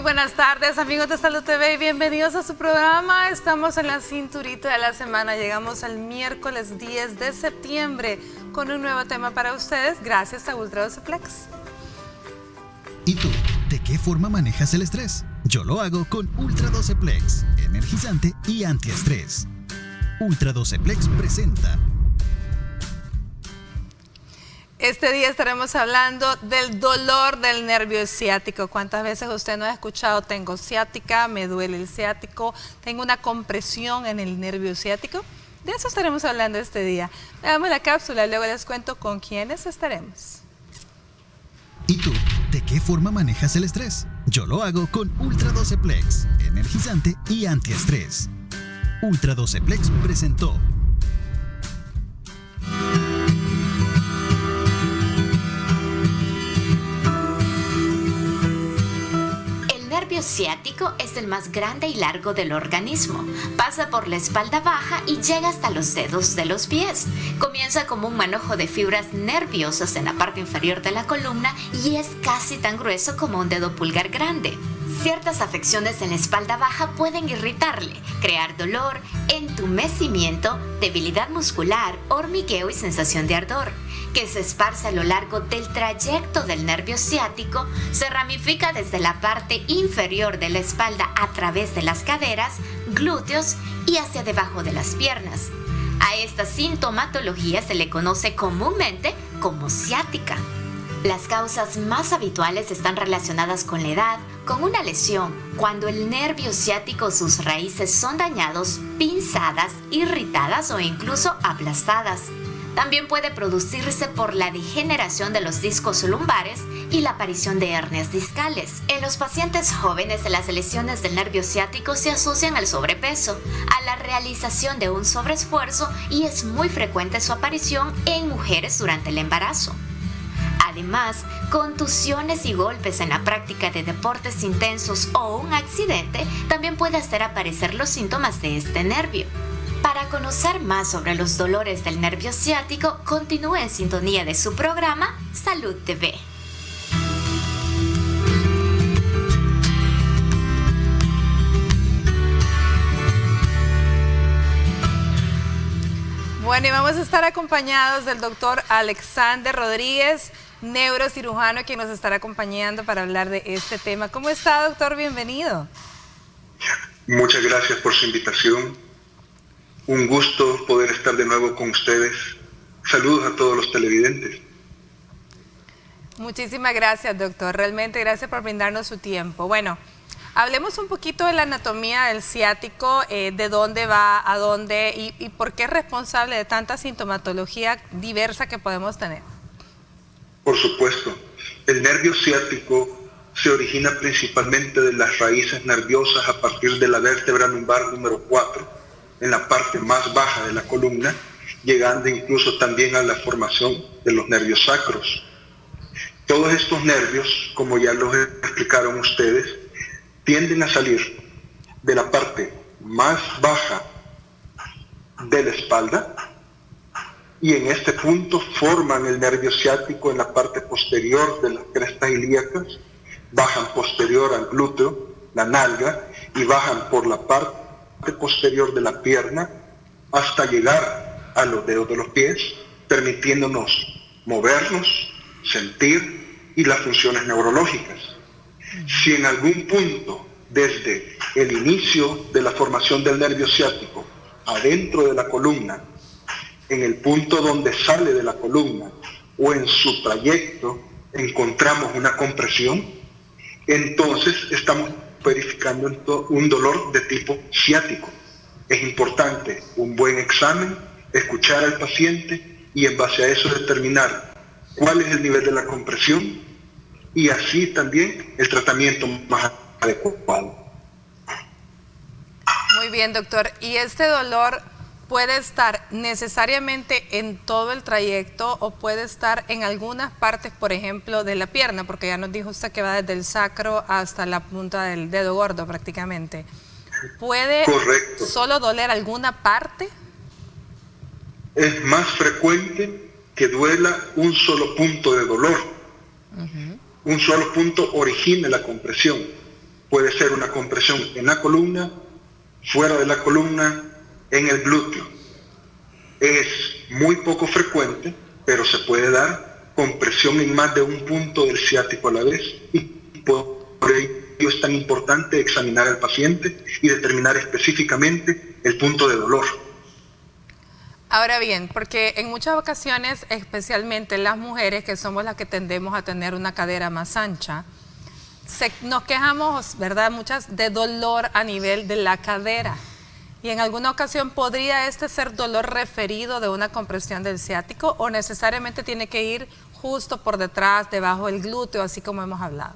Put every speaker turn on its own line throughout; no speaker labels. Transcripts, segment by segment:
Muy buenas tardes, amigos de Salud TV, y bienvenidos a su programa. Estamos en la cinturita de la semana. Llegamos al miércoles 10 de septiembre con un nuevo tema para ustedes, gracias a Ultra 12 Plex.
¿Y tú? ¿De qué forma manejas el estrés? Yo lo hago con Ultra 12 Plex, energizante y antiestrés. Ultra 12 Plex presenta.
Este día estaremos hablando del dolor del nervio ciático. ¿Cuántas veces usted no ha escuchado? Tengo ciática, me duele el ciático, tengo una compresión en el nervio ciático. De eso estaremos hablando este día. Veamos la cápsula, luego les cuento con quiénes estaremos.
¿Y tú? ¿De qué forma manejas el estrés? Yo lo hago con Ultra 12 Plex, energizante y antiestrés. Ultra 12 Plex presentó.
El nervio ciático es el más grande y largo del organismo. Pasa por la espalda baja y llega hasta los dedos de los pies. Comienza como un manojo de fibras nerviosas en la parte inferior de la columna y es casi tan grueso como un dedo pulgar grande. Ciertas afecciones en la espalda baja pueden irritarle, crear dolor, entumecimiento, debilidad muscular, hormigueo y sensación de ardor, que se esparce a lo largo del trayecto del nervio ciático, se ramifica desde la parte inferior de la espalda a través de las caderas, glúteos y hacia debajo de las piernas. A esta sintomatología se le conoce comúnmente como ciática. Las causas más habituales están relacionadas con la edad, con una lesión, cuando el nervio ciático o sus raíces son dañados, pinzadas, irritadas o incluso aplastadas. También puede producirse por la degeneración de los discos lumbares y la aparición de hernias discales. En los pacientes jóvenes, las lesiones del nervio ciático se asocian al sobrepeso, a la realización de un sobreesfuerzo y es muy frecuente su aparición en mujeres durante el embarazo. Además, contusiones y golpes en la práctica de deportes intensos o un accidente también puede hacer aparecer los síntomas de este nervio. Para conocer más sobre los dolores del nervio ciático, continúe en sintonía de su programa Salud TV.
Bueno, y vamos a estar acompañados del doctor Alexander Rodríguez, neurocirujano, quien nos estará acompañando para hablar de este tema. ¿Cómo está, doctor? Bienvenido.
Muchas gracias por su invitación. Un gusto poder estar de nuevo con ustedes. Saludos a todos los televidentes.
Muchísimas gracias, doctor. Realmente gracias por brindarnos su tiempo. Bueno, hablemos un poquito de la anatomía del ciático, de dónde va, a dónde y por qué es responsable de tanta sintomatología diversa que podemos tener.
Por supuesto, el nervio ciático se origina principalmente de las raíces nerviosas a partir de la vértebra lumbar número 4, en la parte más baja de la columna, llegando incluso también a la formación de los nervios sacros. Todos estos nervios, como ya los explicaron ustedes, tienden a salir de la parte más baja de la espalda y en este punto forman el nervio ciático en la parte posterior de las crestas ilíacas, bajan posterior al glúteo, la nalga, y bajan por la parte posterior de la pierna hasta llegar a los dedos de los pies, permitiéndonos movernos, sentir y las funciones neurológicas. Si en algún punto, desde el inicio de la formación del nervio ciático, adentro de la columna, en el punto donde sale de la columna o en su trayecto, encontramos una compresión, entonces estamos verificando un dolor de tipo ciático. Es importante un buen examen, escuchar al paciente y en base a eso determinar cuál es el nivel de la compresión y así también el tratamiento más adecuado.
Muy bien, doctor. ¿Y este dolor puede estar necesariamente en todo el trayecto o puede estar en algunas partes, por ejemplo, de la pierna? Porque ya nos dijo usted que va desde el sacro hasta la punta del dedo gordo prácticamente. ¿Puede
Correcto.
solo doler alguna parte?
Es más frecuente que duela un solo punto de dolor. Un solo punto origina la compresión. Puede ser una compresión en la columna, fuera de la columna, en el glúteo. Es muy poco frecuente, pero se puede dar compresión en más de un punto del ciático a la vez, y por ello es tan importante examinar al paciente y determinar específicamente el punto de dolor.
Ahora bien, porque en muchas ocasiones, especialmente las mujeres, que somos las que tendemos a tener una cadera más ancha, nos quejamos, ¿verdad?, muchas de dolor a nivel de la cadera. Y en alguna ocasión, ¿podría este ser dolor referido de una compresión del ciático o necesariamente tiene que ir justo por detrás, debajo del glúteo, así como hemos hablado?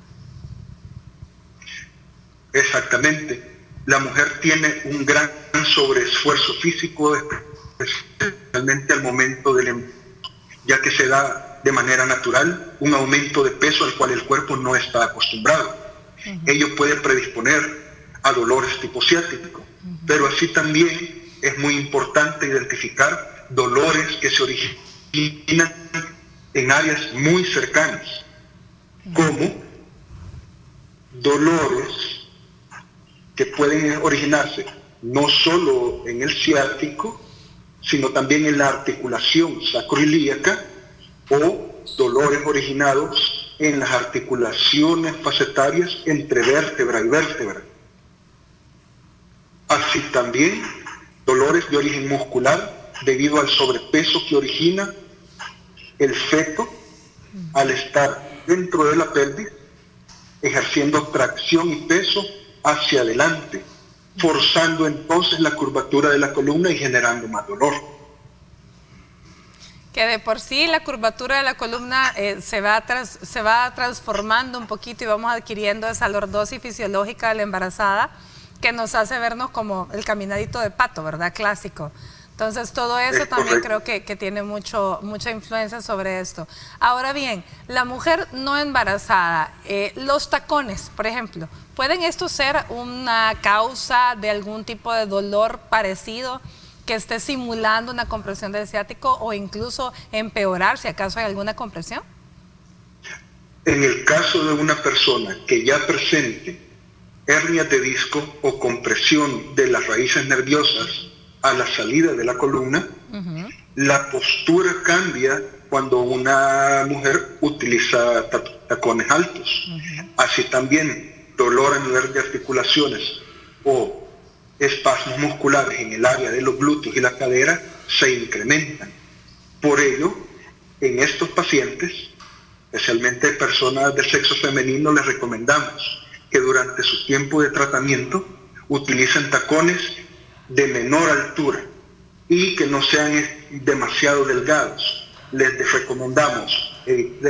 Exactamente. La mujer tiene un gran sobreesfuerzo físico, especialmente al momento del embarazo, ya que se da de manera natural un aumento de peso al cual el cuerpo no está acostumbrado. Ello puede predisponer a dolores tipo ciático, pero así también es muy importante identificar dolores que se originan en áreas muy cercanas, como dolores que pueden originarse no solo en el ciático, sino también en la articulación sacroiliaca, o dolores originados en las articulaciones facetarias entre vértebra y vértebra. Así también dolores de origen muscular debido al sobrepeso que origina el feto al estar dentro de la pelvis, ejerciendo tracción y peso hacia adelante, forzando entonces la curvatura de la columna y generando más dolor.
Que de por sí la curvatura de la columna se va transformando un poquito y vamos adquiriendo esa lordosis fisiológica de la embarazada que nos hace vernos como el caminadito de pato, ¿verdad? Clásico. Entonces todo eso también creo que tiene mucha influencia sobre esto. Ahora bien, la mujer no embarazada, los tacones, por ejemplo, ¿pueden estos ser una causa de algún tipo de dolor parecido que esté simulando una compresión del ciático o incluso empeorar si acaso hay alguna compresión?
En el caso de una persona que ya presente hernias de disco o compresión de las raíces nerviosas a la salida de la columna, la postura cambia cuando una mujer utiliza tacones altos. Así también dolor a nivel de articulaciones o espasmos musculares en el área de los glúteos y la cadera se incrementan. Por ello, en estos pacientes, especialmente personas de sexo femenino, les recomendamos que durante su tiempo de tratamiento utilicen tacones de menor altura y que no sean demasiado delgados. Les recomendamos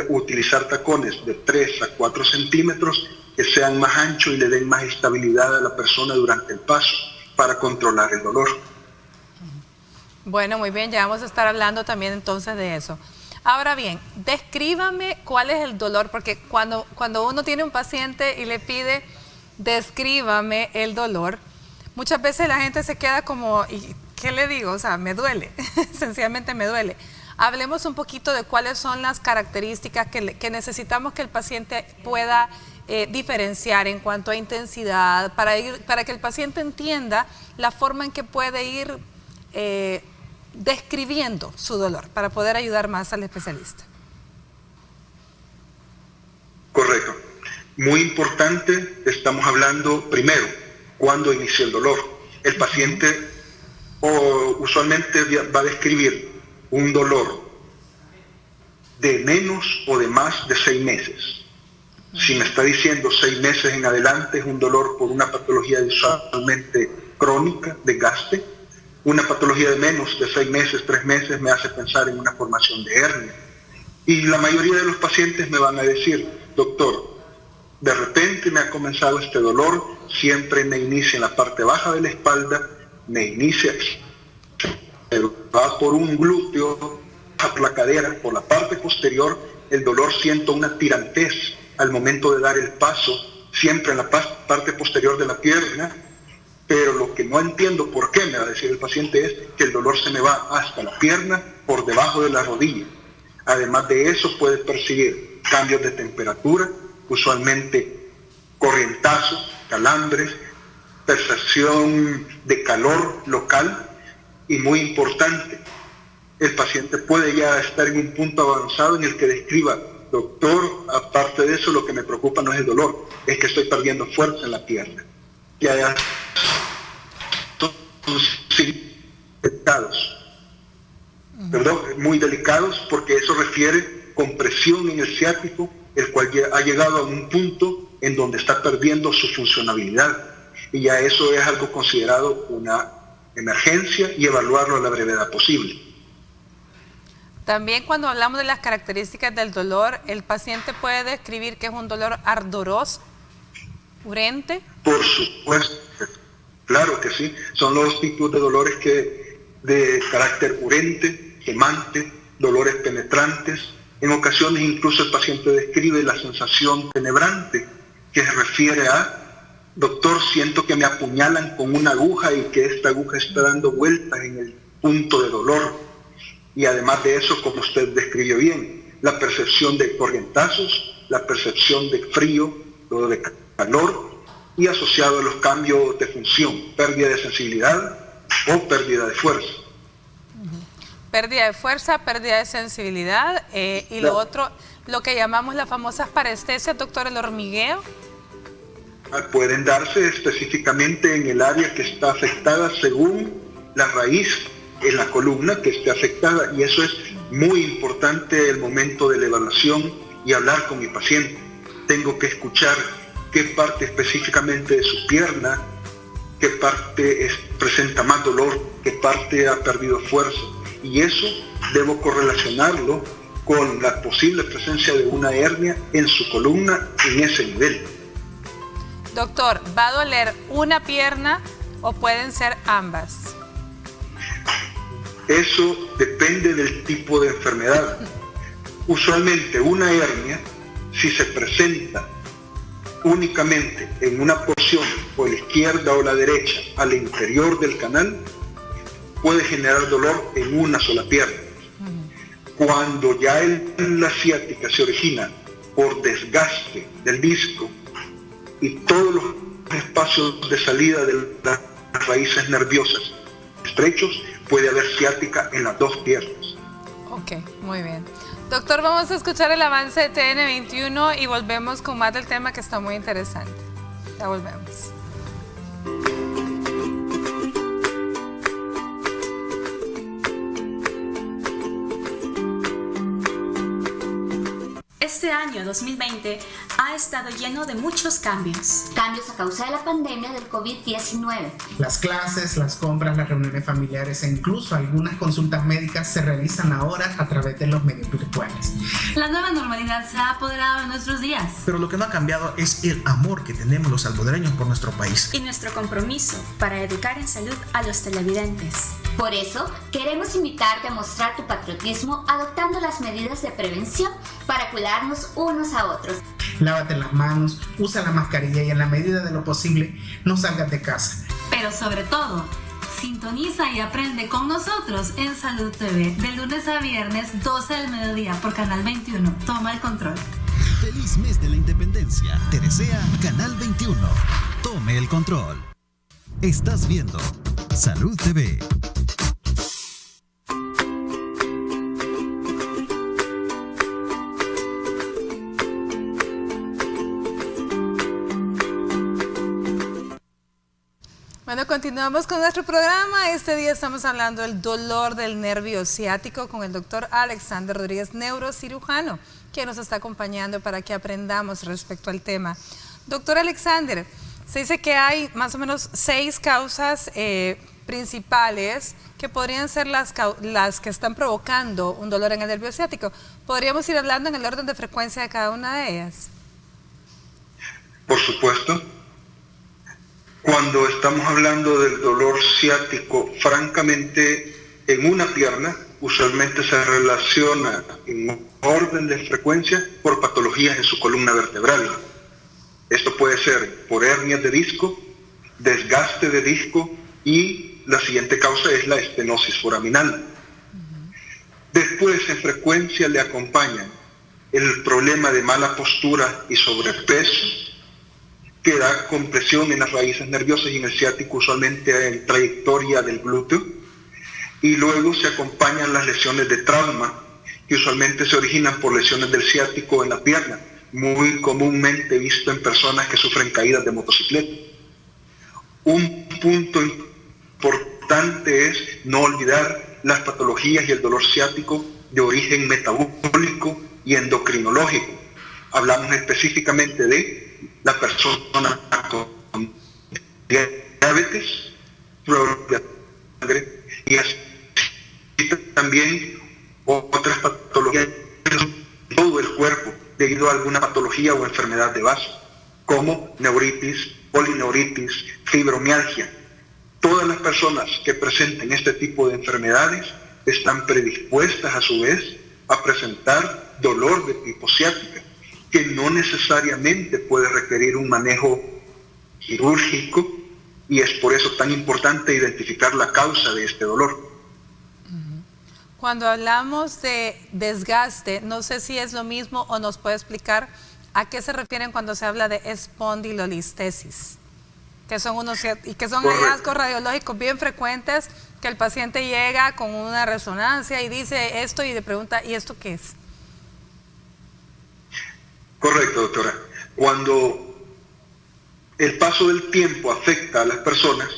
utilizar tacones de 3 a 4 centímetros que sean más anchos y le den más estabilidad a la persona durante el paso para controlar el dolor.
Bueno, muy bien, ya vamos a estar hablando también entonces de eso. Ahora bien, descríbame cuál es el dolor, porque cuando uno tiene un paciente y le pide descríbame el dolor, muchas veces la gente se queda como, ¿y qué le digo? O sea, me duele, sencillamente me duele. Hablemos un poquito de cuáles son las características que necesitamos que el paciente pueda diferenciar en cuanto a intensidad, para que el paciente entienda la forma en que puede ir describiendo su dolor, para poder ayudar más al especialista.
Correcto. Muy importante, estamos hablando primero, cuando inicia el dolor. El paciente usualmente va a describir un dolor de menos o de más de 6 meses. Si me está diciendo 6 meses en adelante, es un dolor por una patología usualmente crónica, desgaste. Una patología de menos de 6 meses, 3 meses, me hace pensar en una formación de hernia. Y la mayoría de los pacientes me van a decir, doctor, de repente me ha comenzado este dolor, siempre me inicia en la parte baja de la espalda, me inicia, va por un glúteo, por la cadera, por la parte posterior, el dolor siento una tirantez al momento de dar el paso, siempre en la parte posterior de la pierna, pero lo que no entiendo por qué, me va a decir el paciente, es que el dolor se me va hasta la pierna, por debajo de la rodilla. Además de eso, puede percibir cambios de temperatura, usualmente corrientazos, calambres, percepción de calor local y muy importante, el paciente puede ya estar en un punto avanzado en el que describa: doctor, aparte de eso, lo que me preocupa no es el dolor, es que estoy perdiendo fuerza en la pierna. Ya son muy delicados, porque eso refiere compresión en el ciático, el cual ya ha llegado a un punto en donde está perdiendo su funcionabilidad, y ya eso es algo considerado una emergencia y evaluarlo a la brevedad posible.
También cuando hablamos de las características del dolor, ¿el paciente puede describir que es un dolor ardoroso, urente?
Por supuesto, claro que sí. Son los tipos de dolores de carácter urente, quemante, dolores penetrantes. En ocasiones incluso el paciente describe la sensación tenebrante, que se refiere a: doctor, siento que me apuñalan con una aguja y que esta aguja está dando vueltas en el punto de dolor. Y además de eso, como usted describió bien, la percepción de corrientazos, la percepción de frío o de calor, y asociado a los cambios de función, pérdida de sensibilidad o pérdida de fuerza.
Pérdida de fuerza, pérdida de sensibilidad, y lo otro, lo que llamamos las famosas parestesias, doctor, el hormigueo.
Pueden darse específicamente en el área que está afectada según la raíz en la columna que esté afectada, y eso es muy importante el momento de la evaluación y hablar con mi paciente. Tengo que escuchar qué parte específicamente de su pierna, qué parte presenta más dolor, qué parte ha perdido fuerza, y eso debo correlacionarlo con la posible presencia de una hernia en su columna en ese nivel.
Doctor, ¿va a doler una pierna o pueden ser ambas?
Eso depende del tipo de enfermedad. Usualmente una hernia, si se presenta únicamente en una porción, o la izquierda o la derecha, al interior del canal, puede generar dolor en una sola pierna. Cuando ya la ciática se origina por desgaste del disco y todos los espacios de salida de las raíces nerviosas estrechos, puede haber ciática en las dos piernas.
Ok, muy bien. Doctor, vamos a escuchar el avance de TN21 y volvemos con más del tema, que está muy interesante. Ya volvemos.
Este año 2020 ha estado lleno de muchos cambios.
Cambios a causa de la pandemia del COVID-19.
Las clases, las compras, las reuniones familiares e incluso algunas consultas médicas se realizan ahora a través de los medios virtuales.
La nueva normalidad se ha apoderado de nuestros días.
Pero lo que no ha cambiado es el amor que tenemos los salvadoreños por nuestro país.
Y nuestro compromiso para educar en salud a los televidentes.
Por eso, queremos invitarte a mostrar tu patriotismo adoptando las medidas de prevención para cuidarnos unos a otros.
Lávate las manos, usa la mascarilla y en la medida de lo posible no salgas de casa.
Pero sobre todo, sintoniza y aprende con nosotros en Salud TV de lunes a viernes 12 del mediodía por Canal 21. Toma el control.
Feliz mes de la independencia. Te desea Canal 21. Tome el control. Estás viendo Salud TV.
Bueno, continuamos con nuestro programa. Este día estamos hablando del dolor del nervio ciático con el doctor Alexander Rodríguez, neurocirujano, que nos está acompañando para que aprendamos respecto al tema. Doctor Alexander, se dice que hay más o menos 6 causas principales que podrían ser las que están provocando un dolor en el nervio ciático. ¿Podríamos ir hablando en el orden de frecuencia de cada una de ellas?
Por supuesto. Cuando estamos hablando del dolor ciático, francamente, en una pierna, usualmente se relaciona en orden de frecuencia por patologías en su columna vertebral. Esto puede ser por hernias de disco, desgaste de disco, y la siguiente causa es la estenosis foraminal. Después, en frecuencia, le acompañan el problema de mala postura y sobrepeso, que da compresión en las raíces nerviosas y en el ciático, usualmente en trayectoria del glúteo, y luego se acompañan las lesiones de trauma, que usualmente se originan por lesiones del ciático en la pierna, muy comúnmente visto en personas que sufren caídas de motocicleta. Un punto importante es no olvidar las patologías y el dolor ciático de origen metabólico y endocrinológico. Hablamos específicamente de la persona con diabetes, problemas de sangre, y así también otras patologías de todo el cuerpo debido a alguna patología o enfermedad de base, como neuritis, polineuritis, fibromialgia. Todas las personas que presenten este tipo de enfermedades están predispuestas a su vez a presentar dolor de tipo ciática, que no necesariamente puede requerir un manejo quirúrgico, y es por eso tan importante identificar la causa de este dolor.
Cuando hablamos de desgaste, no sé si es lo mismo o nos puede explicar a qué se refieren cuando se habla de espondilolistesis, que son hallazgos radiológicos bien frecuentes, que el paciente llega con una resonancia y dice esto y le pregunta, ¿y esto qué es?
Correcto, doctora. Cuando el paso del tiempo afecta a las personas,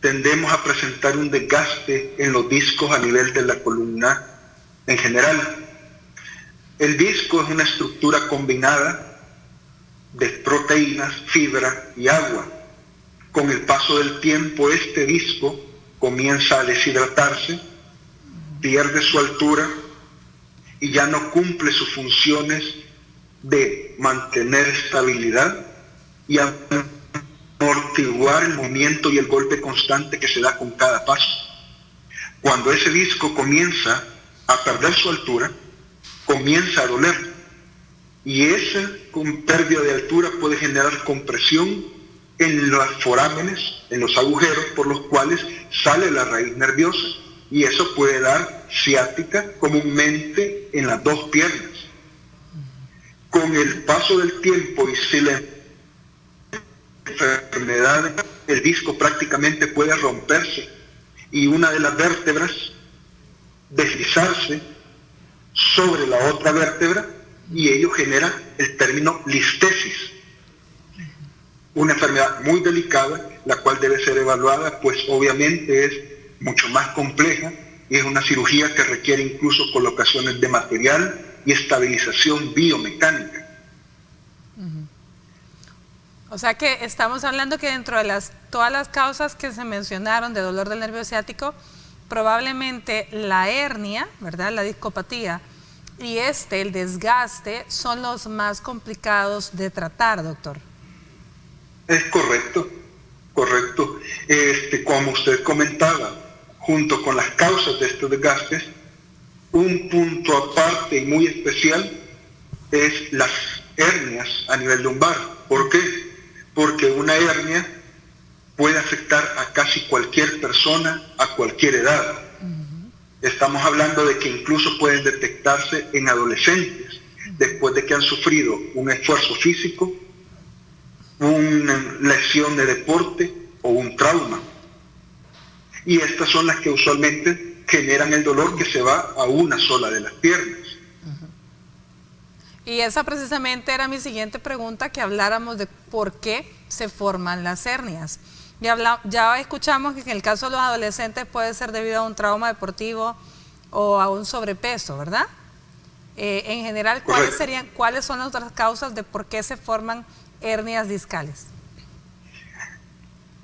tendemos a presentar un desgaste en los discos a nivel de la columna en general. El disco es una estructura combinada de proteínas, fibra y agua. Con el paso del tiempo, este disco comienza a deshidratarse, pierde su altura y ya no cumple sus funciones de mantener estabilidad y amortiguar el movimiento y el golpe constante que se da con cada paso. Cuando ese disco comienza a perder su altura, comienza a doler, y esa pérdida de altura puede generar compresión en los forámenes, en los agujeros por los cuales sale la raíz nerviosa, y eso puede dar ciática comúnmente en las dos piernas. Con el paso del tiempo y si la enfermedad, el disco prácticamente puede romperse y una de las vértebras deslizarse sobre la otra vértebra, y ello genera el término listesis, una enfermedad muy delicada, la cual debe ser evaluada, pues obviamente es mucho más compleja y es una cirugía que requiere incluso colocaciones de material y estabilización biomecánica.
O sea que estamos hablando que dentro de todas las causas que se mencionaron de dolor del nervio ciático, probablemente la hernia, ¿verdad?, la discopatía, y el desgaste, son los más complicados de tratar, doctor.
Es correcto, correcto. Como usted comentaba, junto con las causas de estos desgastes, un punto aparte y muy especial es las hernias a nivel lumbar. ¿Por qué? Porque una hernia puede afectar a casi cualquier persona a cualquier edad. Estamos hablando de que incluso pueden detectarse en adolescentes después de que han sufrido un esfuerzo físico, una lesión de deporte o un trauma. Y estas son las que usualmente generan el dolor que se va a una sola de las piernas.
Y esa precisamente era mi siguiente pregunta, que habláramos de por qué se forman las hernias. Ya escuchamos que en el caso de los adolescentes puede ser debido a un trauma deportivo o a un sobrepeso, ¿verdad? En general, ¿cuáles son las otras causas de por qué se forman hernias discales?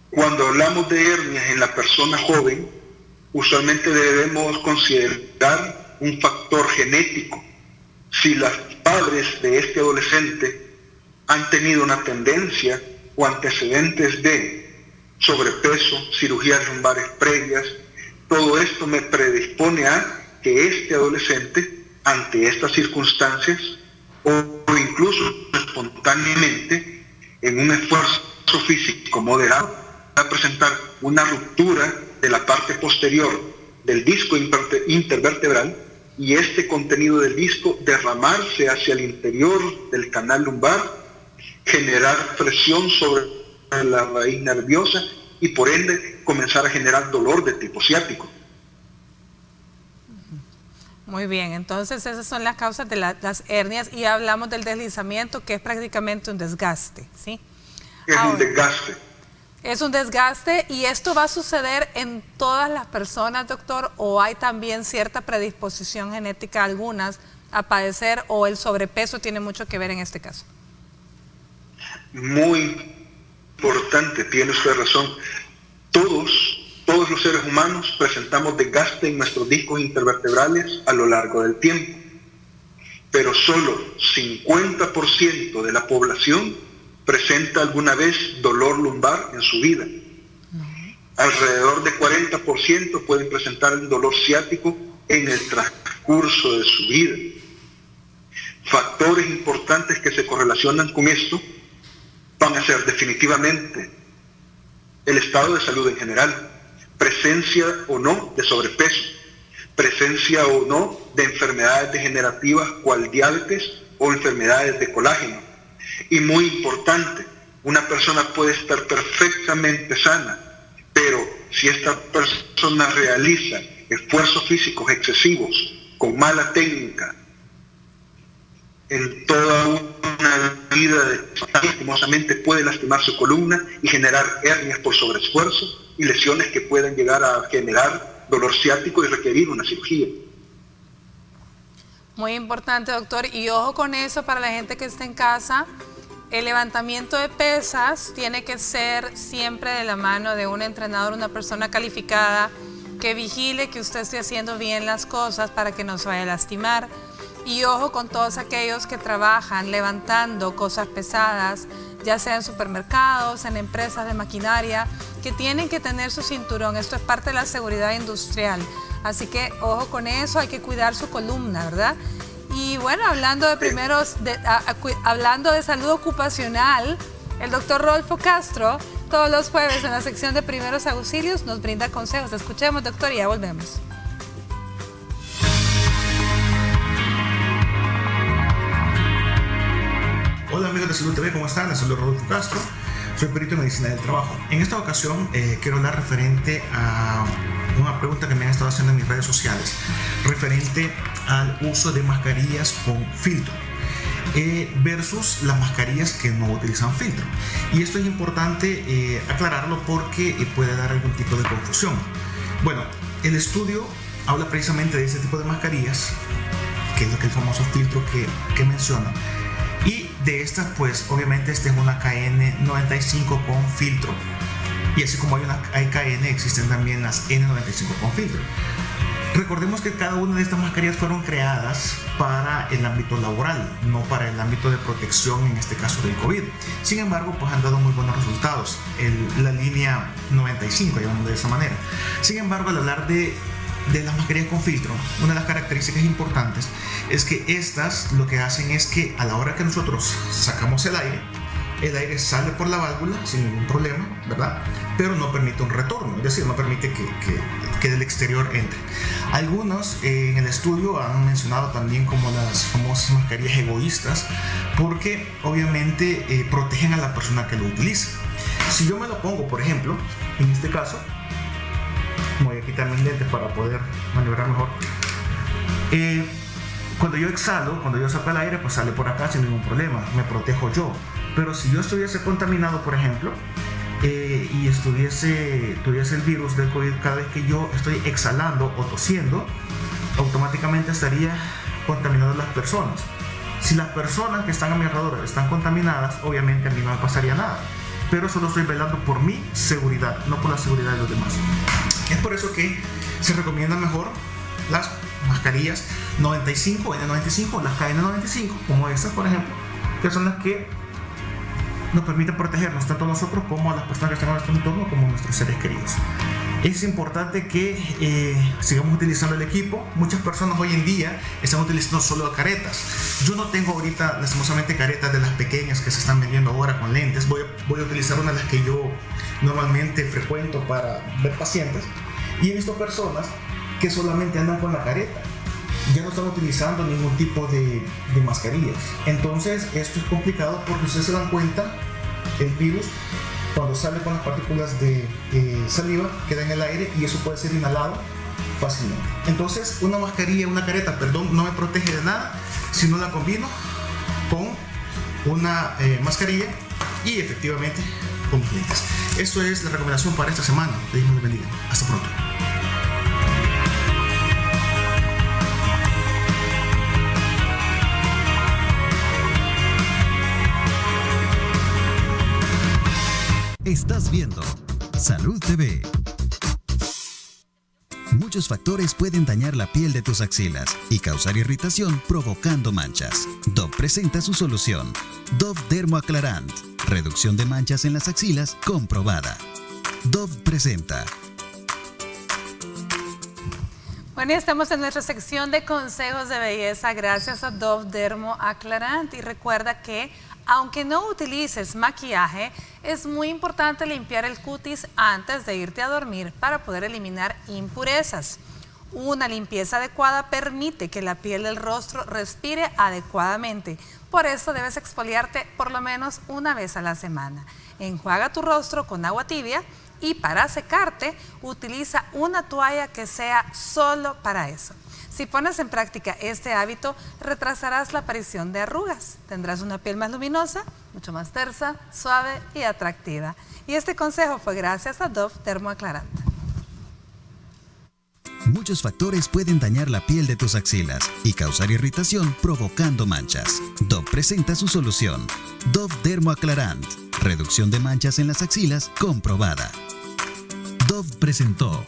Cuando hablamos de hernias en la persona joven, usualmente debemos considerar un factor genético. Si los padres de este adolescente han tenido una tendencia o antecedentes de sobrepeso, cirugías lumbares previas, todo esto me predispone a que este adolescente, ante estas circunstancias, o incluso espontáneamente, en un esfuerzo físico moderado, va a presentar una ruptura de la parte posterior del disco intervertebral, y este contenido del disco derramarse hacia el interior del canal lumbar generar presión sobre la raíz nerviosa y por ende comenzar a generar dolor de tipo ciático.
Muy bien, entonces esas son las causas de las hernias y hablamos del deslizamiento, que es prácticamente un desgaste, ¿sí?
Es un desgaste.
Es un desgaste, y esto va a suceder en todas las personas, doctor, o hay también cierta predisposición genética algunas a padecer, o el sobrepeso tiene mucho que ver en este caso.
Muy importante, tiene usted razón. Todos los seres humanos presentamos desgaste en nuestros discos intervertebrales a lo largo del tiempo, pero solo 50% de la población presenta alguna vez dolor lumbar en su vida. Alrededor de 40% pueden presentar un dolor ciático en el transcurso de su vida. Factores importantes que se correlacionan con esto van a ser definitivamente el estado de salud en general, presencia o no de sobrepeso, presencia o no de enfermedades degenerativas cual diabetes o enfermedades de colágeno. Y muy importante, una persona puede estar perfectamente sana, pero si esta persona realiza esfuerzos físicos excesivos, con mala técnica, en toda una vida, lastimosamente puede lastimar su columna y generar hernias por sobreesfuerzo y lesiones que pueden llegar a generar dolor ciático y requerir una cirugía.
Muy importante, doctor, y ojo con eso para la gente que está en casa. El levantamiento de pesas tiene que ser siempre de la mano de un entrenador, una persona calificada que vigile que usted esté haciendo bien las cosas para que no se vaya a lastimar. Y ojo con todos aquellos que trabajan levantando cosas pesadas, ya sea en supermercados, en empresas de maquinaria, que tienen que tener su cinturón. Esto es parte de la seguridad industrial. Así que ojo con eso, hay que cuidar su columna, ¿verdad? Y bueno, hablando de salud ocupacional, el doctor Rodolfo Castro, todos los jueves en la sección de primeros auxilios, nos brinda consejos. Escuchemos, doctor, y ya volvemos.
Hola amigos de Salud TV, ¿cómo están? Les saludo Rodolfo Castro, soy perito en medicina del trabajo. En esta ocasión quiero hablar referente a una pregunta que me han estado haciendo en mis redes sociales, referente al uso de mascarillas con filtro versus las mascarillas que no utilizan filtro. Y esto es importante aclararlo porque puede dar algún tipo de confusión. Bueno, el estudio habla precisamente de ese tipo de mascarillas, que es lo que el famoso filtro que menciona. Y de estas, pues obviamente esta es una KN95 con filtro. Y así como hay KN, existen también las N95 con filtro. Recordemos que cada una de estas mascarillas fueron creadas para el ámbito laboral, no para el ámbito de protección, en este caso del COVID. Sin embargo, pues han dado muy buenos resultados. La línea 95, llamamos de esa manera. Sin embargo, al hablar de las mascarillas con filtro, una de las características importantes es que estas lo que hacen es que a la hora que nosotros sacamos el aire sale por la válvula sin ningún problema, ¿verdad? Pero no permite un retorno, es decir, no permite que del exterior entre. Algunos en el estudio han mencionado también como las famosas mascarillas egoístas, porque obviamente protegen a la persona que lo utiliza. Si yo me lo pongo, por ejemplo, en este caso, voy a quitar mis lentes para poder maniobrar mejor. Cuando yo exhalo, cuando yo saco el aire, pues sale por acá sin ningún problema, me protejo yo. Pero si yo estuviese contaminado, por ejemplo, y tuviese el virus del COVID, cada vez que yo estoy exhalando o tosiendo, automáticamente estaría contaminando a las personas. Si las personas que están a mi alrededor están contaminadas, obviamente a mí no me pasaría nada. Pero solo estoy velando por mi seguridad, no por la seguridad de los demás. Es por eso que se recomiendan mejor las mascarillas 95, N95, las KN95, como estas, por ejemplo, que son las que nos permiten protegernos tanto a nosotros como a las personas que están en nuestro entorno, como a nuestros seres queridos. Es importante que sigamos utilizando el equipo. Muchas personas hoy en día están utilizando solo caretas. Yo no tengo ahorita, lastimosamente, caretas de las pequeñas que se están vendiendo ahora con lentes. Voy a utilizar una de las que yo normalmente frecuento para ver pacientes. Y he visto personas que solamente andan con la careta. ya no están utilizando ningún tipo de mascarillas. Entonces esto es complicado porque ustedes se dan cuenta, el virus cuando sale con las partículas de saliva queda en el aire y eso puede ser inhalado fácilmente. Entonces una mascarilla, una careta, perdón, no me protege de nada si no la combino con una mascarilla y efectivamente con mis lentes. Eso es la recomendación para esta semana. Dios me bendiga. Hasta pronto.
Estás viendo Salud TV. Muchos factores pueden dañar la piel de tus axilas y causar irritación provocando manchas. Dove presenta su solución. Dove Dermoaclarant. Reducción de manchas en las axilas comprobada. Dove presenta.
Bueno, y estamos en nuestra sección de consejos de belleza gracias a Dove Dermoaclarant. Y recuerda que aunque no utilices maquillaje, es muy importante limpiar el cutis antes de irte a dormir para poder eliminar impurezas. Una limpieza adecuada permite que la piel del rostro respire adecuadamente. Por eso debes exfoliarte por lo menos una vez a la semana. Enjuaga tu rostro con agua tibia y para secarte, utiliza una toalla que sea solo para eso. Si pones en práctica este hábito, retrasarás la aparición de arrugas. Tendrás una piel más luminosa, mucho más tersa, suave y atractiva. Y este consejo fue gracias a Dove Dermoaclarant.
Muchos factores pueden dañar la piel de tus axilas y causar irritación provocando manchas. Dove presenta su solución. Dove Dermoaclarant. Reducción de manchas en las axilas comprobada. Dove presentó.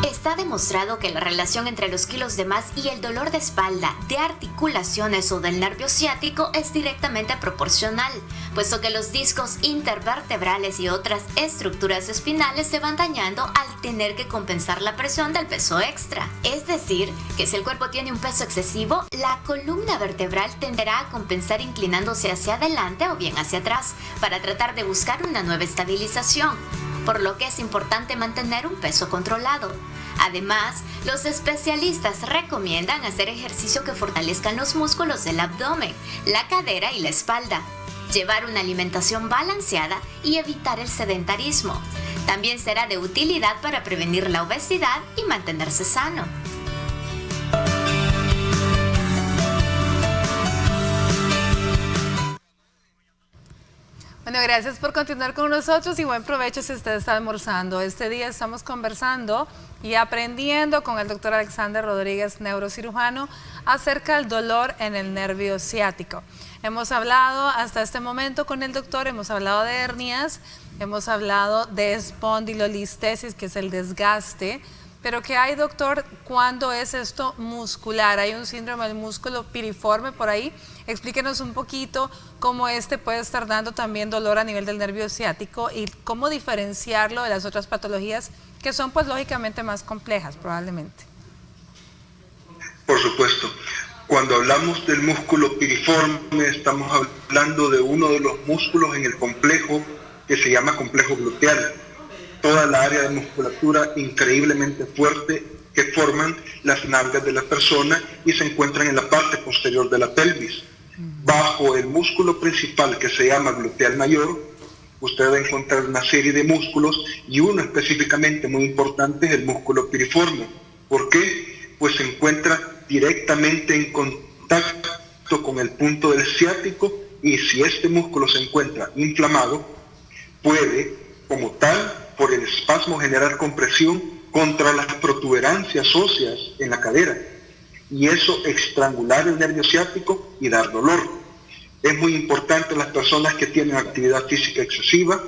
Está demostrado que la relación entre los kilos de más y el dolor de espalda, de articulaciones o del nervio ciático es directamente proporcional, puesto que los discos intervertebrales y otras estructuras espinales se van dañando al tener que compensar la presión del peso extra. Es decir, que si el cuerpo tiene un peso excesivo, la columna vertebral tenderá a compensar inclinándose hacia adelante o bien hacia atrás, para tratar de buscar una nueva estabilización, por lo que es importante mantener un peso controlado. Además, los especialistas recomiendan hacer ejercicio que fortalezcan los músculos del abdomen, la cadera y la espalda, llevar una alimentación balanceada y evitar el sedentarismo. También será de utilidad para prevenir la obesidad y mantenerse sano.
Bueno, gracias por continuar con nosotros y buen provecho si usted está almorzando. Este día estamos conversando y aprendiendo con el doctor Alexander Rodríguez, neurocirujano, acerca del dolor en el nervio ciático. Hemos hablado hasta este momento con el doctor, hemos hablado de hernias, hemos hablado de espondilolistesis, que es el desgaste. Pero ¿qué hay, doctor, cuando es esto muscular? ¿Hay un síndrome del músculo piriforme por ahí? Explíquenos un poquito cómo este puede estar dando también dolor a nivel del nervio ciático y cómo diferenciarlo de las otras patologías que son pues lógicamente más complejas probablemente.
Por supuesto. Cuando hablamos del músculo piriforme estamos hablando de uno de los músculos en el complejo que se llama complejo gluteal. Toda la área de musculatura increíblemente fuerte que forman las nalgas de la persona y se encuentran en la parte posterior de la pelvis. Bajo el músculo principal que se llama gluteal mayor, usted va a encontrar una serie de músculos y uno específicamente muy importante es el músculo piriforme. ¿Por qué? Pues se encuentra directamente en contacto con el punto del ciático y si este músculo se encuentra inflamado, puede, como tal, por el espasmo generar compresión contra las protuberancias óseas en la cadera y eso estrangular el nervio ciático y dar dolor. Es muy importante en las personas que tienen actividad física excesiva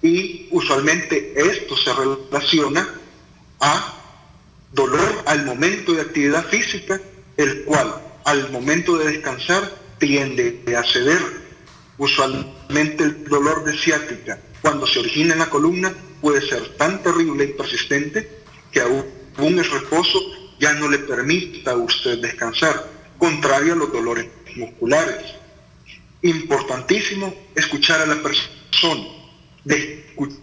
y usualmente esto se relaciona a dolor al momento de actividad física, el cual al momento de descansar tiende a ceder. Usualmente el dolor de ciática cuando se origina en la columna puede ser tan terrible y persistente que aún el reposo ya no le permita a usted descansar, contrario a los dolores musculares. Importantísimo escuchar a la persona, de escuchar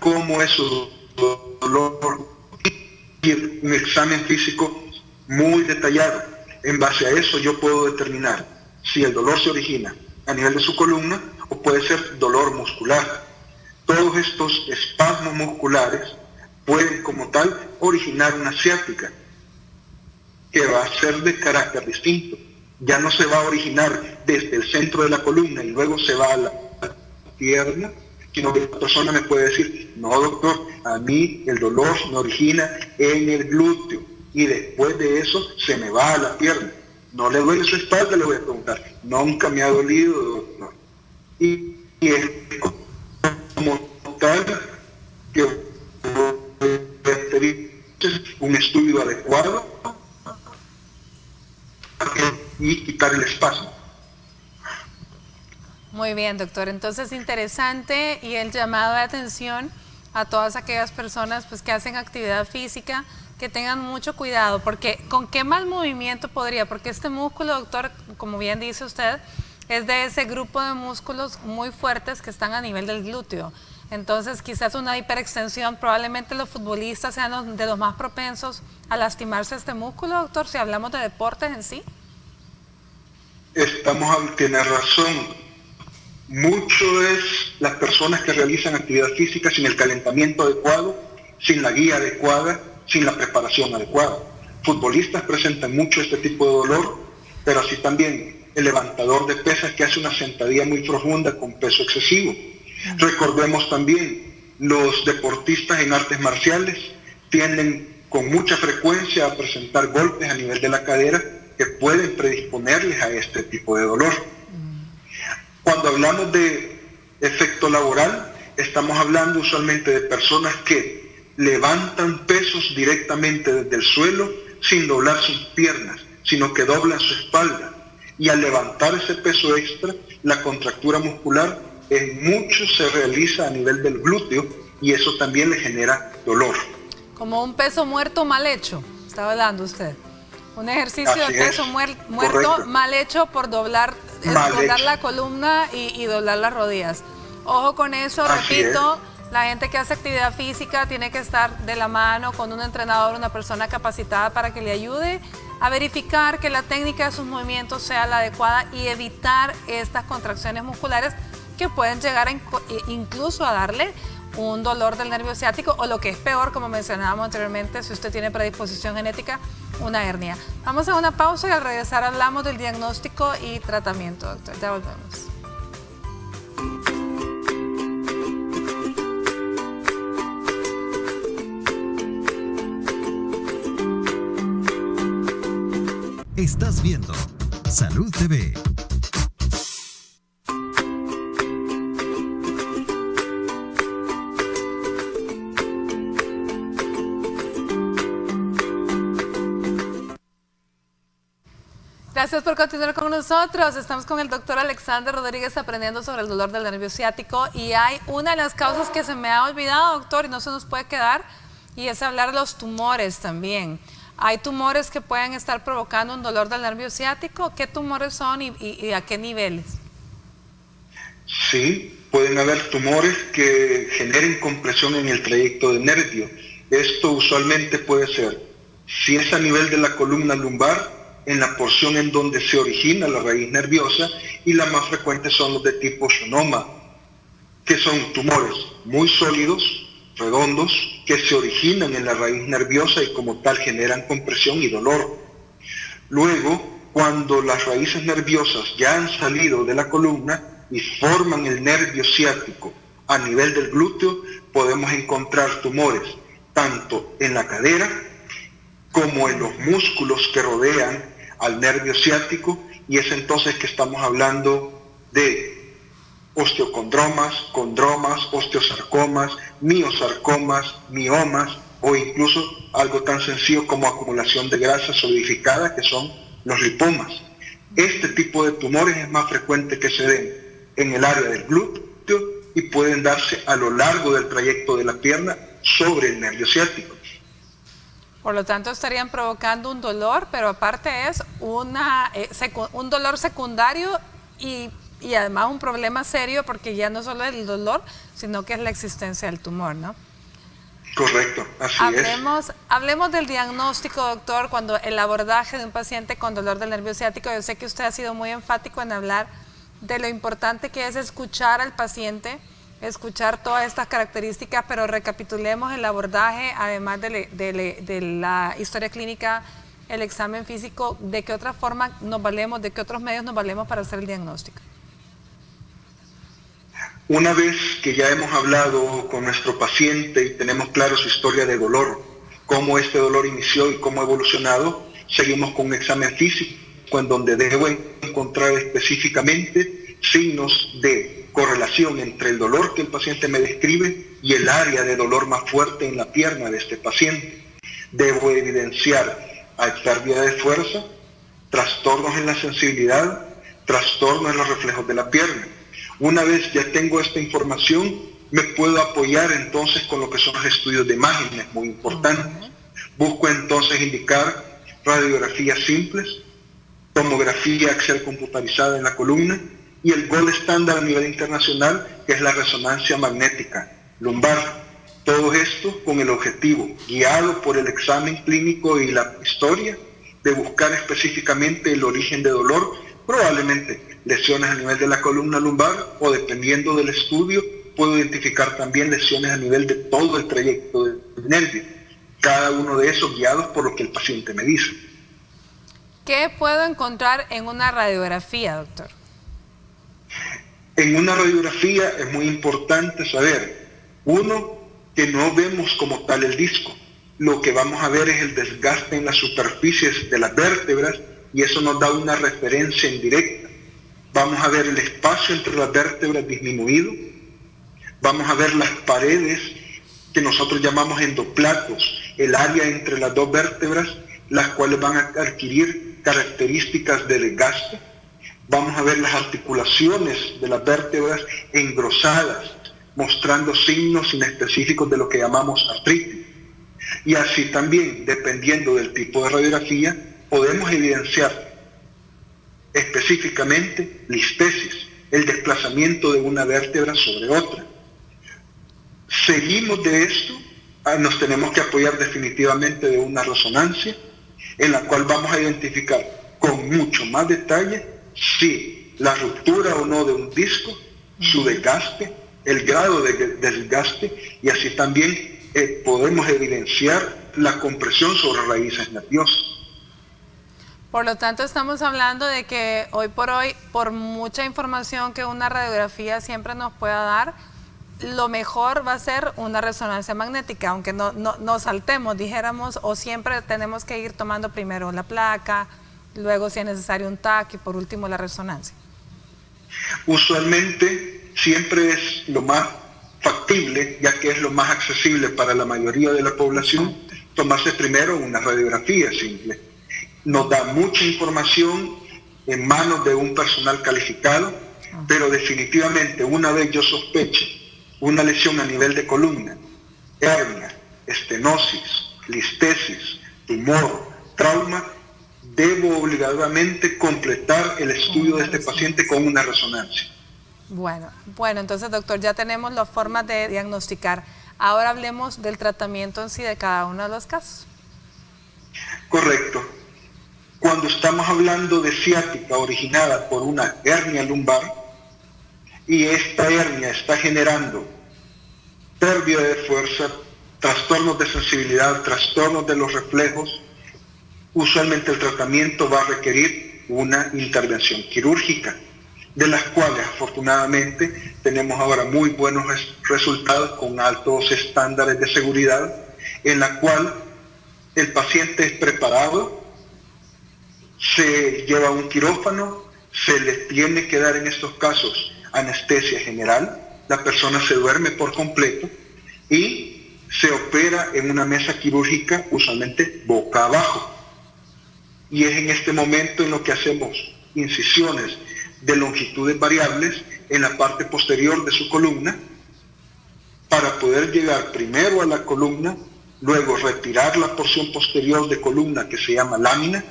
cómo es su dolor y un examen físico muy detallado. En base a eso yo puedo determinar si el dolor se origina a nivel de su columna o puede ser dolor muscular. Todos estos espasmos musculares pueden como tal originar una ciática que va a ser de carácter distinto. Ya no se va a originar desde el centro de la columna y luego se va a la pierna, sino que la persona me puede decir, no doctor, a mí el dolor me origina en el glúteo y después de eso se me va a la pierna. ¿No le duele su espalda? Le voy a preguntar. Nunca me ha dolido, doctor. Y es como tal que un estudio adecuado y quitar el espasmo.
Muy bien, doctor. Entonces, interesante, y el llamado de atención a todas aquellas personas pues que hacen actividad física, que tengan mucho cuidado, porque ¿con qué mal movimiento podría? Porque este músculo, doctor, como bien dice usted, es de ese grupo de músculos muy fuertes que están a nivel del glúteo. Entonces, quizás una hiperextensión, probablemente los futbolistas sean de los más propensos a lastimarse este músculo, doctor, si hablamos de deportes en sí.
Tiene razón. Mucho es las personas que realizan actividad física sin el calentamiento adecuado, sin la guía adecuada, sin la preparación adecuada. Futbolistas presentan mucho este tipo de dolor, pero así también el levantador de pesas que hace una sentadilla muy profunda con peso excesivo. Recordemos también, los deportistas en artes marciales tienden con mucha frecuencia a presentar golpes a nivel de la cadera que pueden predisponerles a este tipo de dolor. Cuando hablamos de efecto laboral, estamos hablando usualmente de personas que levantan pesos directamente desde el suelo sin doblar sus piernas, sino que doblan su espalda. Y al levantar ese peso extra, la contractura muscular en muchos se realiza a nivel del glúteo y eso también le genera dolor.
Como un peso muerto mal hecho, estaba hablando usted. Un ejercicio
Así
de peso
es,
muerto
correcto.
mal hecho por doblar la columna y doblar las rodillas. Ojo con eso,
Así
repito, la gente que hace actividad física tiene que estar de la mano con un entrenador, una persona capacitada para que le ayude a verificar que la técnica de sus movimientos sea la adecuada y evitar estas contracciones musculares que pueden llegar incluso a darle un dolor del nervio ciático o, lo que es peor, como mencionábamos anteriormente, si usted tiene predisposición genética, una hernia. Vamos a una pausa y al regresar hablamos del diagnóstico y tratamiento, doctor. Ya volvemos.
Estás viendo Salud TV.
Gracias por continuar con nosotros. Estamos con el doctor Alexander Rodríguez aprendiendo sobre el dolor del nervio ciático y hay una de las causas que se me ha olvidado, doctor, y no se nos puede quedar, y es hablar de los tumores también. Hay tumores que pueden estar provocando un dolor del nervio ciático. ¿Qué tumores son y a qué niveles?
Sí, pueden haber tumores que generen compresión en el trayecto del nervio. Esto usualmente puede ser, si es a nivel de la columna lumbar, en la porción en donde se origina la raíz nerviosa, y la más frecuente son los de tipo schwannoma, que son tumores muy sólidos, redondos, que se originan en la raíz nerviosa y como tal generan compresión y dolor. Luego, cuando las raíces nerviosas ya han salido de la columna y forman el nervio ciático a nivel del glúteo, podemos encontrar tumores tanto en la cadera como en los músculos que rodean al nervio ciático, y es entonces que estamos hablando de osteocondromas, condromas, osteosarcomas, miosarcomas, miomas o incluso algo tan sencillo como acumulación de grasa solidificada, que son los lipomas. Este tipo de tumores es más frecuente que se den en el área del glúteo y pueden darse a lo largo del trayecto de la pierna sobre el nervio ciático.
Por lo tanto, estarían provocando un dolor, pero aparte es un dolor secundario y y además un problema serio porque ya no solo es el dolor, sino que es la existencia del tumor, ¿no?
Correcto, así
Hablemos del diagnóstico, doctor, cuando el abordaje de un paciente con dolor del nervio ciático. Yo sé que usted ha sido muy enfático en hablar de lo importante que es escuchar al paciente, escuchar todas estas características, pero recapitulemos el abordaje, además de la historia clínica, el examen físico. ¿De qué otra forma nos valemos, de qué otros medios nos valemos para hacer el diagnóstico?
Una vez que ya hemos hablado con nuestro paciente y tenemos claro su historia de dolor, cómo este dolor inició y cómo ha evolucionado, seguimos con un examen físico en donde debo encontrar específicamente signos de correlación entre el dolor que el paciente me describe y el área de dolor más fuerte en la pierna de este paciente. Debo evidenciar pérdida de fuerza, trastornos en la sensibilidad, trastornos en los reflejos de la pierna. Una vez ya tengo esta información, me puedo apoyar entonces con lo que son los estudios de imágenes, muy importantes. Busco entonces indicar radiografías simples, tomografía axial computarizada en la columna y el gold estándar a nivel internacional, que es la resonancia magnética lumbar. Todo esto con el objetivo, guiado por el examen clínico y la historia, de buscar específicamente el origen de dolor, probablemente lesiones a nivel de la columna lumbar, o dependiendo del estudio, puedo identificar también lesiones a nivel de todo el trayecto del nervio, cada uno de esos guiados por lo que el paciente me dice.
¿Qué puedo encontrar en una radiografía, doctor?
En una radiografía es muy importante saber, uno, que no vemos como tal el disco. Lo que vamos a ver es el desgaste en las superficies de las vértebras y eso nos da una referencia indirecta. Vamos a ver el espacio entre las vértebras disminuido, vamos a ver las paredes que nosotros llamamos endoplatos, el área entre las dos vértebras, las cuales van a adquirir características de desgaste. Vamos a ver las articulaciones de las vértebras engrosadas, mostrando signos inespecíficos de lo que llamamos artritis. Y así también, dependiendo del tipo de radiografía, podemos evidenciar específicamente listesis, el desplazamiento de una vértebra sobre otra. Seguimos de esto, nos tenemos que apoyar definitivamente de una resonancia, en la cual vamos a identificar con mucho más detalle si la ruptura o no de un disco, su desgaste, el grado de desgaste, y así también podemos evidenciar la compresión sobre raíces nerviosas.
Por lo tanto, estamos hablando de que hoy por hoy, por mucha información que una radiografía siempre nos pueda dar, lo mejor va a ser una resonancia magnética, aunque no saltemos, dijéramos, o siempre tenemos que ir tomando primero la placa, luego si es necesario un TAC y por último la resonancia.
Usualmente siempre es lo más factible, ya que es lo más accesible para la mayoría de la población, tomarse primero una radiografía simple. Nos da mucha información en manos de un personal calificado, pero definitivamente una vez yo sospeche una lesión a nivel de columna, hernia, estenosis, listesis, tumor, trauma, debo obligadamente completar el estudio de este paciente con una resonancia.
Bueno, entonces, doctor, ya tenemos las formas de diagnosticar. Ahora hablemos del tratamiento en sí de cada uno de los casos.
Correcto. Cuando estamos hablando de ciática originada por una hernia lumbar y esta hernia está generando pérdida de fuerza, trastornos de sensibilidad, trastornos de los reflejos, usualmente el tratamiento va a requerir una intervención quirúrgica, de las cuales afortunadamente tenemos ahora muy buenos resultados con altos estándares de seguridad, en la cual el paciente es preparado, se lleva a un quirófano, se le tiene que dar en estos casos anestesia general, la persona se duerme por completo y se opera en una mesa quirúrgica usualmente boca abajo. Y es en este momento en lo que hacemos incisiones de longitudes variables en la parte posterior de su columna para poder llegar primero a la columna, luego retirar la porción posterior de columna que se llama lámina,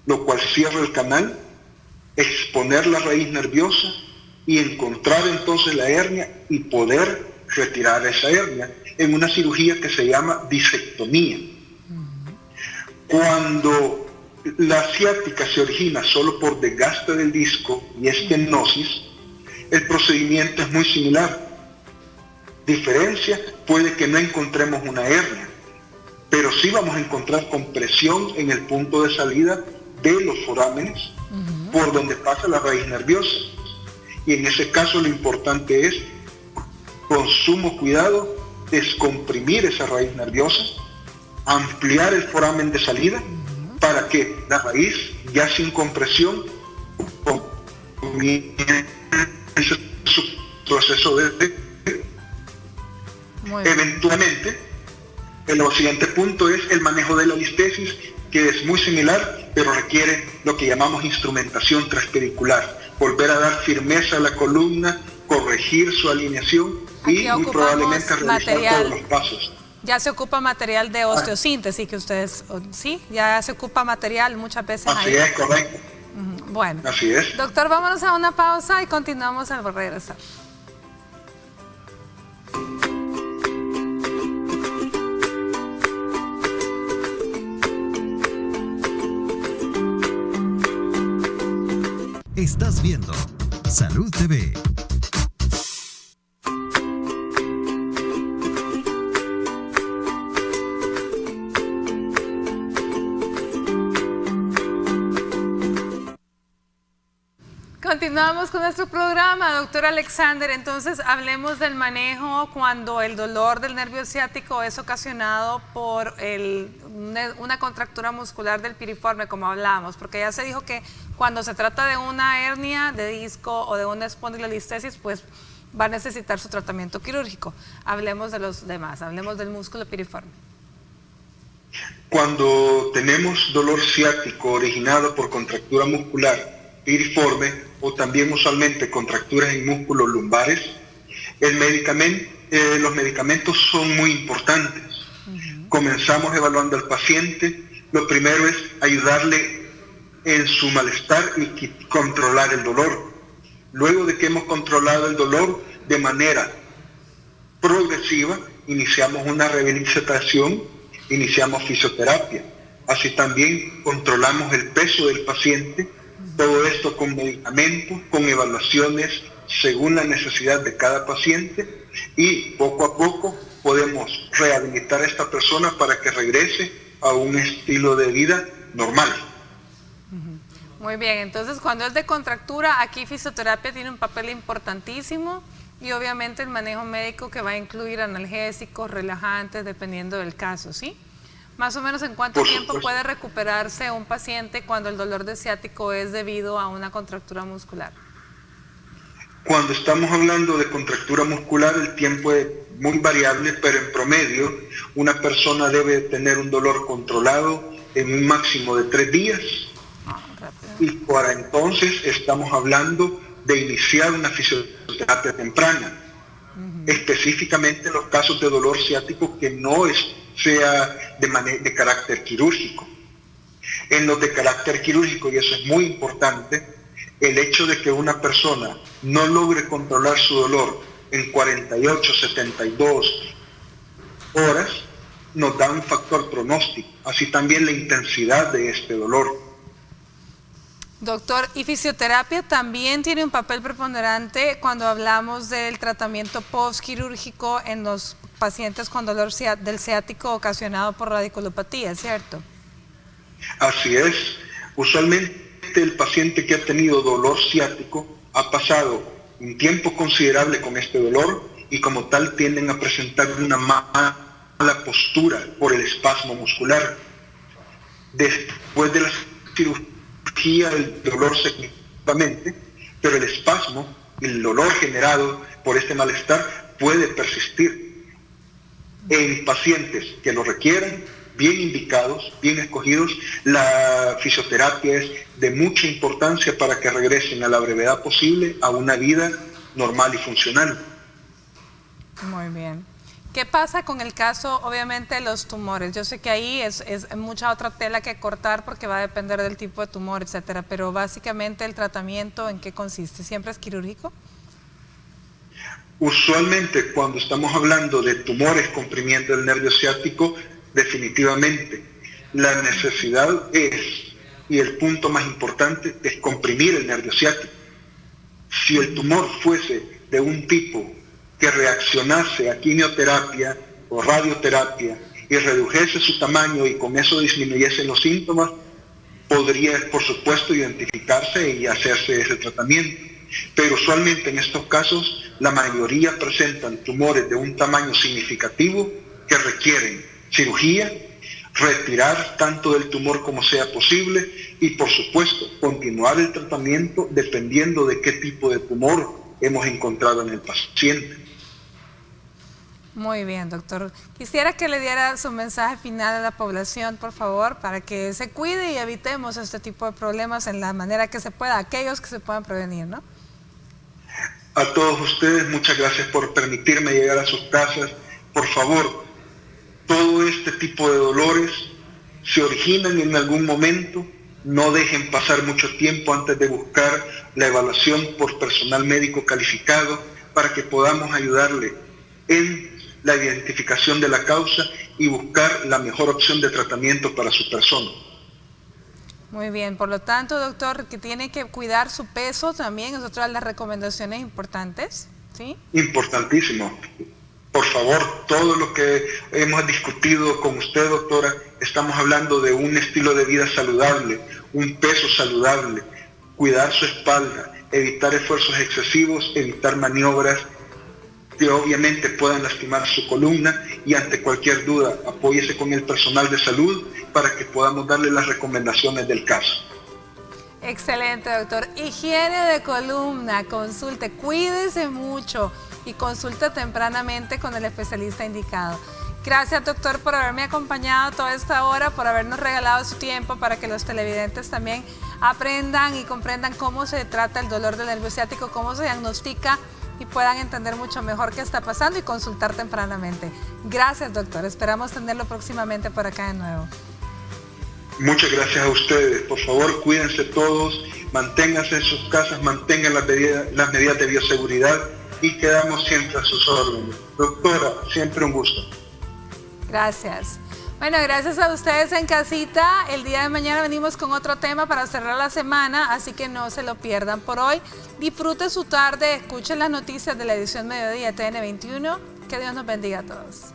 lo cual cierra el canal, exponer la raíz nerviosa y encontrar entonces la hernia y poder retirar esa hernia en una cirugía que se llama disectomía. Cuando la ciática se origina solo por desgaste del disco y estenosis, el procedimiento es muy similar. Diferencia, puede que no encontremos una hernia, pero sí vamos a encontrar compresión en el punto de salida de los forámenes por donde pasa la raíz nerviosa. Y en ese caso lo importante es, con sumo cuidado, descomprimir esa raíz nerviosa, ampliar el foramen de salida para que la raíz, ya sin compresión, comience su proceso de... Eventualmente, el siguiente punto es el manejo de la listesis, que es muy similar, pero requiere lo que llamamos instrumentación transpedicular. Volver a dar firmeza a la columna, corregir su alineación y muy probablemente realizar todos los pasos.
Ya se ocupa material de osteosíntesis, que ustedes, ¿sí? Ya se ocupa material muchas veces.
Así es, correcto.
Bueno,
así es.
Doctor, vámonos a una pausa y continuamos al regresar.
Estás viendo Salud TV.
Continuamos con nuestro programa, doctor Alexander. Entonces, hablemos del manejo cuando el dolor del nervio ciático es ocasionado por una contractura muscular del piriforme, como hablábamos, porque ya se dijo que cuando se trata de una hernia de disco o de una espondilolistesis, pues va a necesitar su tratamiento quirúrgico. Hablemos de los demás, hablemos del músculo piriforme.
Cuando tenemos dolor ciático originado por contractura muscular piriforme o también usualmente contracturas en músculos lumbares, los medicamentos son muy importantes. Comenzamos evaluando al paciente. Lo primero es ayudarle en su malestar y controlar el dolor. Luego de que hemos controlado el dolor de manera progresiva, iniciamos una rehabilitación, iniciamos fisioterapia. Así también controlamos el peso del paciente. Todo esto con medicamentos, con evaluaciones según la necesidad de cada paciente, y poco a poco podemos rehabilitar a esta persona para que regrese a un estilo de vida normal.
Muy bien, entonces cuando es de contractura, aquí fisioterapia tiene un papel importantísimo y obviamente el manejo médico que va a incluir analgésicos, relajantes, dependiendo del caso, ¿sí? Más o menos, ¿en cuánto tiempo puede recuperarse un paciente cuando el dolor de ciático es debido a una contractura muscular?
Cuando estamos hablando de contractura muscular, el tiempo es muy variable, pero en promedio una persona debe tener un dolor controlado en un máximo de 3 días. Y para entonces estamos hablando de iniciar una fisioterapia temprana. Específicamente en los casos de dolor ciático que no sea de carácter quirúrgico. En los de carácter quirúrgico, y eso es muy importante, el hecho de que una persona no logre controlar su dolor en 48, 72 horas nos da un factor pronóstico, así también la intensidad de este dolor.
Doctor, ¿y fisioterapia también tiene un papel preponderante cuando hablamos del tratamiento postquirúrgico en los pacientes con dolor del ciático ocasionado por radiculopatía, cierto?
Así es. Usualmente el paciente que ha tenido dolor ciático ha pasado un tiempo considerable con este dolor y como tal tienden a presentar una mala postura por el espasmo muscular. Después de la cirugía el dolor se quita, pero el espasmo, el dolor generado por este malestar puede persistir. En pacientes que lo requieran, bien indicados, bien escogidos, la fisioterapia es de mucha importancia para que regresen a la brevedad posible a una vida normal y funcional.
Muy bien. ¿Qué pasa con el caso, obviamente, de los tumores? Yo sé que ahí es mucha otra tela que cortar porque va a depender del tipo de tumor, etcétera, pero básicamente el tratamiento, ¿en qué consiste? ¿Siempre es quirúrgico?
Usualmente cuando estamos hablando de tumores comprimiendo el nervio ciático, definitivamente la necesidad es, y el punto más importante, es comprimir el nervio ciático. Si el tumor fuese de un tipo que reaccionase a quimioterapia o radioterapia y redujese su tamaño y con eso disminuyese los síntomas, podría, por supuesto, identificarse y hacerse ese tratamiento. Pero usualmente en estos casos, la mayoría presentan tumores de un tamaño significativo que requieren cirugía, retirar tanto del tumor como sea posible y, por supuesto, continuar el tratamiento dependiendo de qué tipo de tumor hemos encontrado en el paciente.
Muy bien, doctor. Quisiera que le diera su mensaje final a la población, por favor, para que se cuide y evitemos este tipo de problemas en la manera que se pueda, aquellos que se puedan prevenir, ¿no?
A todos ustedes, muchas gracias por permitirme llegar a sus casas. Por favor, todo este tipo de dolores se originan en algún momento. No dejen pasar mucho tiempo antes de buscar la evaluación por personal médico calificado para que podamos ayudarle en la identificación de la causa y buscar la mejor opción de tratamiento para su persona.
Muy bien, por lo tanto, doctor, que tiene que cuidar su peso también, es otra de las recomendaciones importantes, ¿sí?
Importantísimo. Por favor, todo lo que hemos discutido con usted, doctora, estamos hablando de un estilo de vida saludable, un peso saludable, cuidar su espalda, evitar esfuerzos excesivos, evitar maniobras que obviamente puedan lastimar su columna y ante cualquier duda apóyese con el personal de salud para que podamos darle las recomendaciones del caso.
Excelente, doctor. Higiene de columna, consulte, cuídese mucho y consulte tempranamente con el especialista indicado. Gracias, doctor, por haberme acompañado toda esta hora, por habernos regalado su tiempo para que los televidentes también aprendan y comprendan cómo se trata el dolor del nervio ciático, cómo se diagnostica y puedan entender mucho mejor qué está pasando y consultar tempranamente. Gracias, doctor. Esperamos tenerlo próximamente por acá de nuevo.
Muchas gracias a ustedes. Por favor, cuídense todos, manténganse en sus casas, mantengan las medidas de bioseguridad y quedamos siempre a sus órdenes. Doctora, siempre un gusto.
Gracias. Bueno, gracias a ustedes en casita. El día de mañana venimos con otro tema para cerrar la semana, así que no se lo pierdan. Por hoy, disfrute su tarde, escuchen las noticias de la edición Mediodía TN21. Que Dios nos bendiga a todos.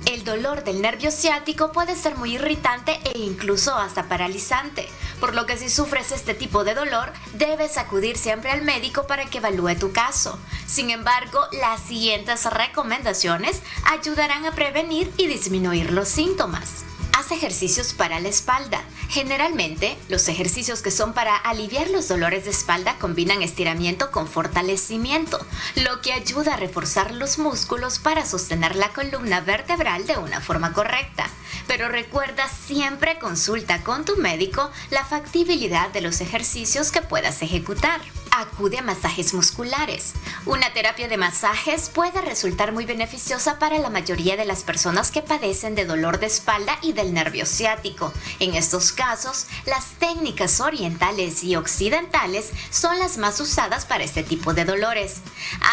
El dolor del nervio ciático puede ser muy irritante e incluso hasta paralizante, por lo que si sufres este tipo de dolor, debes acudir siempre al médico para que evalúe tu caso. Sin embargo, las siguientes recomendaciones ayudarán a prevenir y disminuir los síntomas. Haz ejercicios para la espalda. Generalmente, los ejercicios que son para aliviar los dolores de espalda combinan estiramiento con fortalecimiento, lo que ayuda a reforzar los músculos para sostener la columna vertebral de una forma correcta. Pero recuerda, siempre consulta con tu médico la factibilidad de los ejercicios que puedas ejecutar. Acude a masajes musculares. Una terapia de masajes puede resultar muy beneficiosa para la mayoría de las personas que padecen de dolor de espalda y del nervio ciático. En estos casos, las técnicas orientales y occidentales son las más usadas para este tipo de dolores.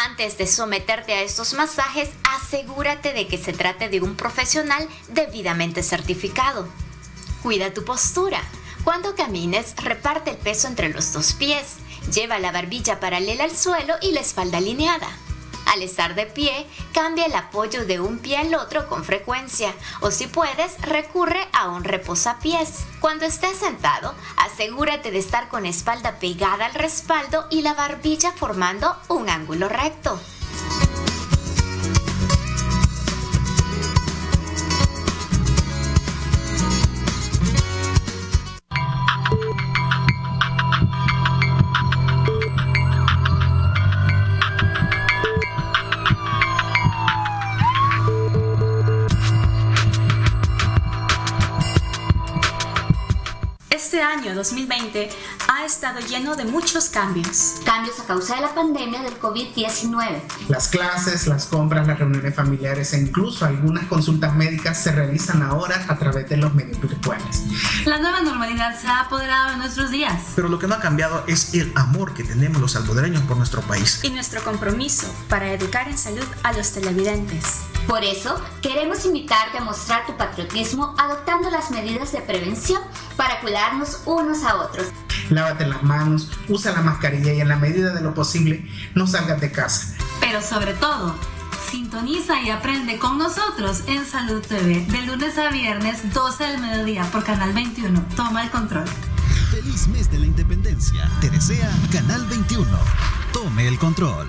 Antes de someterte a estos masajes, asegúrate de que se trate de un profesional debidamente certificado. Cuida tu postura. Cuando camines, reparte el peso entre los dos pies. Lleva la barbilla paralela al suelo y la espalda alineada. Al estar de pie, cambia el apoyo de un pie al otro con frecuencia, o si puedes, recurre a un reposapiés. Cuando estés sentado, asegúrate de estar con la espalda pegada al respaldo y la barbilla formando un ángulo recto.
Este año 2020 ha
ha estado lleno de muchos cambios.
Cambios a causa de la pandemia del COVID-19.
Las clases, las compras, las reuniones familiares e incluso algunas consultas médicas se realizan ahora a través de los medios virtuales.
La nueva normalidad se ha apoderado de nuestros días.
Pero lo que no ha cambiado es el amor que tenemos los salvadoreños por nuestro país.
Y nuestro compromiso para educar en salud a los televidentes.
Por eso, queremos invitarte a mostrar tu patriotismo adoptando las medidas de prevención para cuidarnos unos a otros.
Lávate las manos, usa la mascarilla y en la medida de lo posible no salgas de casa.
Pero sobre todo, sintoniza y aprende con nosotros en Salud TV de lunes a viernes 12 del mediodía por Canal 21. Toma el control.
Feliz mes de la independencia. Te desea Canal 21. Tome el control.